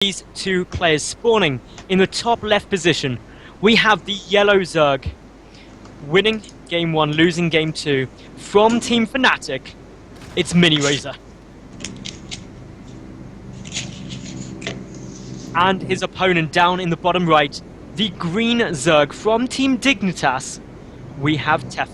these two players spawning in the top left position. We have the yellow Zerg winning game 1, losing game 2 from Team Fnatic. It's Miniraser. And his opponent down in the bottom right, the green Zerg from Team Dignitas. We have Tefel.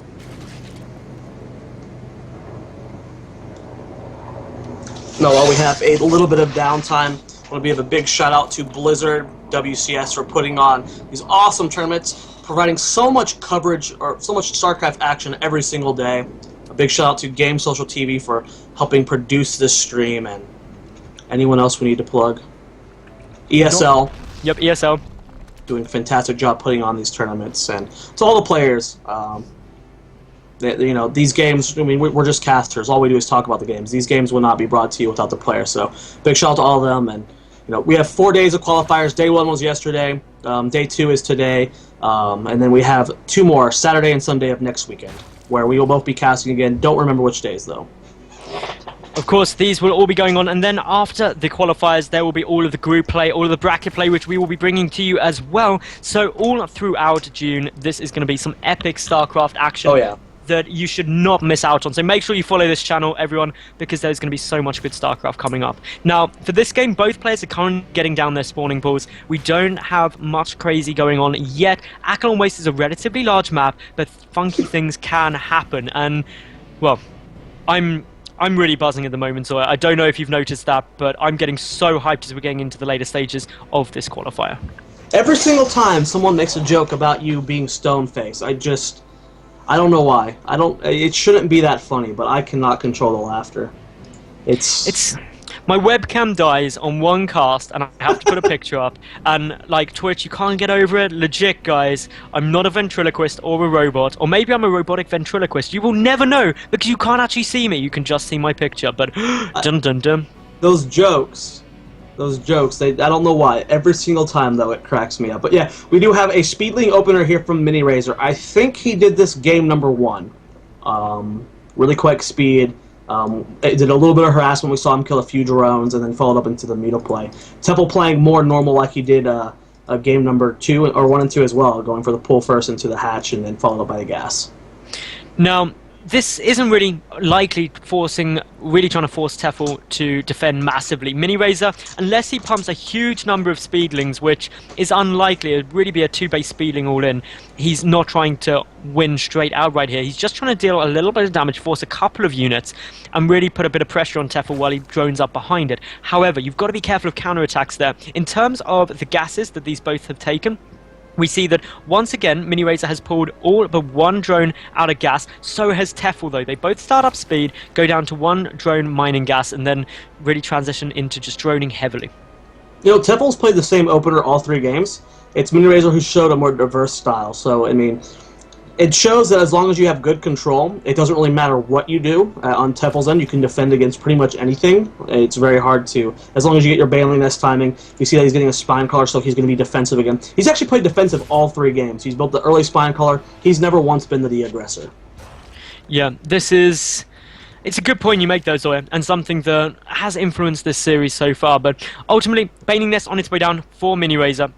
No, while we have a little bit of downtime, I want to give a big shout out to Blizzard, WCS for putting on these awesome tournaments, providing so much coverage or so much Starcraft action every single day. A big shout out to GameSocial TV for helping produce this stream, and anyone else we need to plug. ESL. Yep, ESL. Doing a fantastic job putting on these tournaments, and to all the players. These games, I mean, we're just casters. All we do is talk about the games. These games will not be brought to you without the players. So big shout out to all of them. And we have 4 days of qualifiers. Day 1 was yesterday. Day 2 is today. And then we have 2 more, Saturday and Sunday of next weekend, where we will both be casting again. Don't remember which days, though. Of course, these will all be going on, and then after the qualifiers, there will be all of the group play, all of the bracket play, which we will be bringing to you as well. So all throughout June, this is going to be some epic StarCraft action. Oh, yeah. That you should not miss out on. So make sure you follow this channel, everyone, because there's going to be so much good StarCraft coming up. Now, for this game, both players are currently getting down their spawning pools. We don't have much crazy going on yet. Acheron Waste is a relatively large map, but funky things can happen. And, well, I'm really buzzing at the moment, so I don't know if you've noticed that, but I'm getting so hyped as we're getting into the later stages of this qualifier. Every single time someone makes a joke about you being stone-faced, I don't know why. It shouldn't be that funny, but I cannot control the laughter. It's my webcam dies on one cast, and I have to put a picture up. And like Twitch, you can't get over it. Legit, guys. I'm not a ventriloquist or a robot, or maybe I'm a robotic ventriloquist. You will never know because you can't actually see me. You can just see my picture. But dun dun dun. Those jokes. I don't know why. Every single time, though, it cracks me up. But yeah, we do have a Speedling opener here from Miniraser. I think he did this game number 1. Really quick speed. It did a little bit of harassment. We saw him kill a few drones and then followed up into the Muta play. Tefel playing more normal like he did game number 2, or 1 and 2 as well, going for the pull first into the hatch and then followed up by the gas. Now, this isn't really likely really trying to force Tefel to defend massively. Miniraser, unless he pumps a huge number of speedlings, which is unlikely, it'd really be a 2-base speedling all in. He's not trying to win straight out right here. He's just trying to deal a little bit of damage, force a couple of units, and really put a bit of pressure on Tefel while he drones up behind it. However, you've got to be careful of counterattacks there. In terms of the gases that these both have taken, we see that, once again, Miniraser has pulled all but 1 drone out of gas. So has Tefel, though. They both start up speed, go down to 1 drone mining gas, and then really transition into just droning heavily. Tefel's played the same opener all 3 games. It's Miniraser who showed a more diverse style. So, I mean, it shows that as long as you have good control, it doesn't really matter what you do. On Tefel's end, you can defend against pretty much anything. It's very hard to, as long as you get your bailing nest timing. You see that he's getting a spine collar, so he's going to be defensive again. He's actually played defensive all 3 games. He's built the early spine collar. He's never once been the aggressor. Yeah, it's a good point you make, though, Zoya, and something that has influenced this series so far. But ultimately, bailing nest on its way down for Miniraser.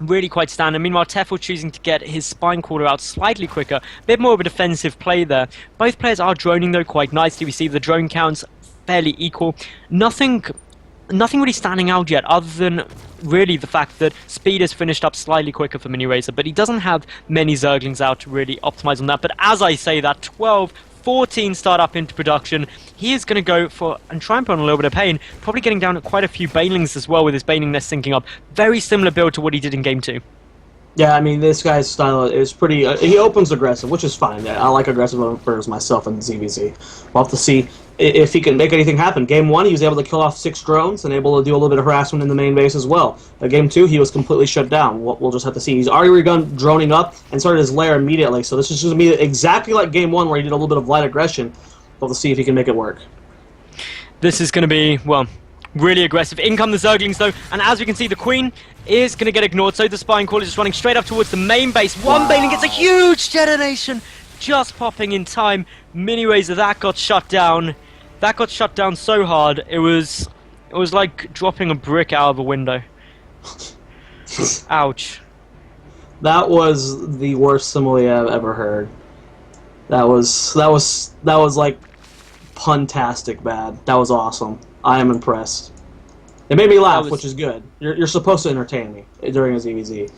Really quite standard. Meanwhile, Tefel choosing to get his spine caller out slightly quicker. A bit more of a defensive play there. Both players are droning, though, quite nicely. We see the drone counts fairly equal. Nothing really standing out yet, other than really the fact that speed has finished up slightly quicker for Miniraser, but he doesn't have many Zerglings out to really optimize on that. But as I say that, 14 start up into production. He is going to go for and try and put on a little bit of pain, probably getting down quite a few banelings as well with his bailing nest syncing up. Very similar build to what he did in game 2. Yeah, I mean, this guy's style is pretty... he opens aggressive, which is fine. I like aggressive openers myself in ZVZ. We'll have to see if he can make anything happen. Game 1, he was able to kill off 6 drones and able to do a little bit of harassment in the main base as well. Game 2, he was completely shut down. We'll just have to see. He's already begun droning up and started his lair immediately, so this is just going to be exactly like Game 1 where he did a little bit of light aggression. We'll have to see if he can make it work. This is going to be, well, really aggressive. In come the Zerglings, though, and as we can see, the Queen is going to get ignored, so the Spine Caller is just running straight up towards the main base. One Baneling gets a huge detonation, just popping in time. Miniraser, that got shut down. That got shut down so hard, it was It was like dropping a brick out of a window. Ouch. That was the worst simile I've ever heard. That was like puntastic bad. That was awesome. I am impressed. It made me laugh, which is good. You're supposed to entertain me during a ZVZ.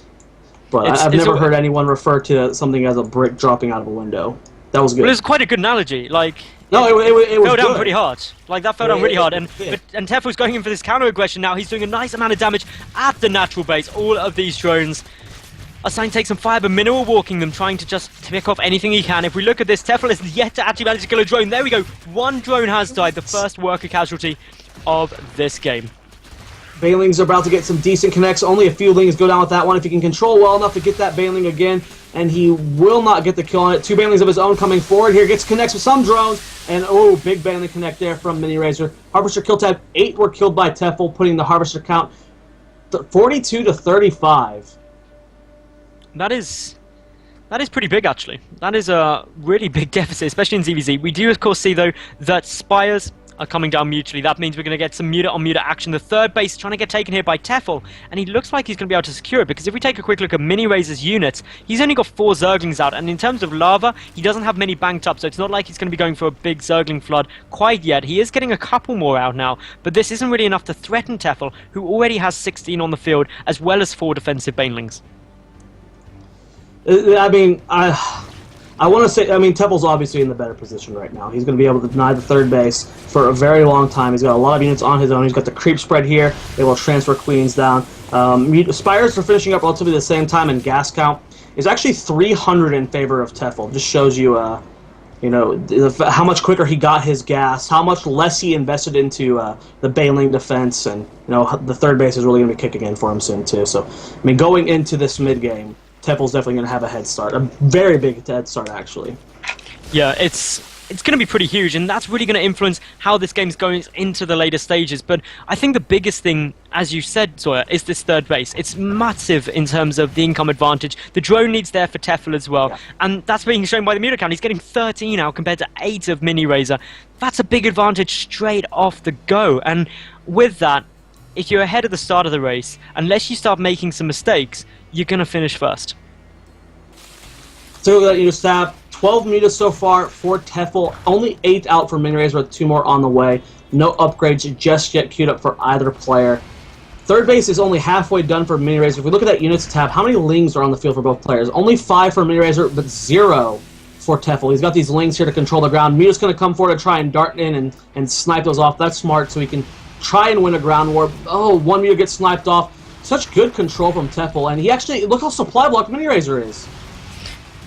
But I've never heard anyone refer to something as a brick dropping out of a window. That was good. But it was quite a good analogy. Like, no, it fell down good. Pretty hard. Like, that fell down really hard. And Tefel's going in for this counter aggression now. He's doing a nice amount of damage at the natural base. All of these drones are starting to take some fire, but Mineral walking them, trying to just pick off anything he can. If we look at this, Tefel has yet to actually manage to kill a drone. There we go. One drone has died, the first worker casualty of this game. Bailing's about to get some decent connects. Only a few lings go down with that one. If he can control well enough to get that Bailing again, and he will not get the kill on it. Two Bailings of his own coming forward here. Gets connects with some drones, and oh, big Bailing connect there from Miniraser. Harvester kill tab. 8 were killed by Tefel, putting the Harvester count 42 to 35. That is pretty big, actually. That is a really big deficit, especially in ZVZ. We do, of course, see, though, that Spires are coming down mutually. That means we're going to get some muta-on-muta action. The third base is trying to get taken here by Tefel, and he looks like he's going to be able to secure it, because if we take a quick look at Miniraser's units, he's only got 4 Zerglings out, and in terms of lava, he doesn't have many banked up, so it's not like he's going to be going for a big Zergling flood quite yet. He is getting a couple more out now, but this isn't really enough to threaten Tefel, who already has 16 on the field, as well as 4 defensive Banelings. I mean, I want to say, I mean, Tefel's obviously in the better position right now. He's going to be able to deny the third base for a very long time. He's got a lot of units on his own. He's got the creep spread here. They will transfer Queens down. Spires are finishing up relatively the same time, and gas count is actually 300 in favor of Tefel. Just shows you, you know, how much quicker he got his gas, how much less he invested into the Bailing defense, and, you know, the third base is really going to be kicking in for him soon, too. So, I mean, going into this mid-game, Tefel's definitely going to have a head start. A very big head start, actually. Yeah, it's going to be pretty huge, and that's really going to influence how this game's going into the later stages. But I think the biggest thing, as you said, Zoya, is this third base. It's massive in terms of the income advantage. The drone needs there for Tefel as well, and that's being shown by the muta count. He's getting 13 now compared to 8 of Miniraser. That's a big advantage straight off the go, and with that, if you're ahead at the start of the race, unless you start making some mistakes, you're going to finish first. So you just have 12 mutas so far for Tefel, only 8 out for Miniraser with 2 more on the way. No upgrades just yet queued up for either player. Third base is only halfway done for Miniraser. If we look at that units tab, how many lings are on the field for both players? Only 5 for Miniraser, but 0 for Tefel. He's got these lings here to control the ground. Muta's going to come forward to try and dart in and snipe those off. That's smart, so he can try and win a ground war. Oh, one Muta gets sniped off. Such good control from Tefel, and he actually, look how supply blocked Miniraser is.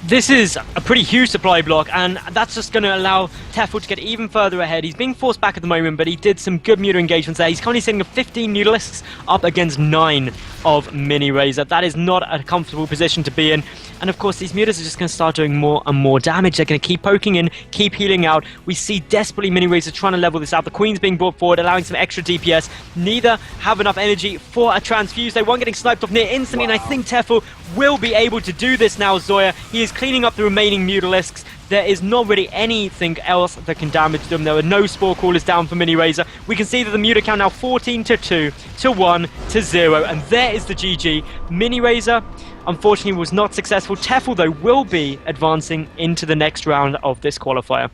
This is a pretty huge supply block, and that's just going to allow Tefel to get even further ahead. He's being forced back at the moment, but he did some good muta engagements there. He's currently sitting at 15 mutalisks up against 9 of Miniraser. That is not a comfortable position to be in. And of course, these mutas are just going to start doing more and more damage. They're going to keep poking in, keep healing out. We see desperately Miniraser trying to level this out. The Queen's being brought forward, allowing some extra DPS. Neither have enough energy for a transfuse. They weren't getting sniped off near instantly, and I think Tefel will be able to do this now, Zoya. He is cleaning up the remaining mutalisks. There is not really anything else that can damage them. There are no spore callers down for Miniraser. We can see that the muta count now 14 to 2 to 1 to 0, and there is the GG. Miniraser, unfortunately, was not successful. Tefel, though, will be advancing into the next round of this qualifier.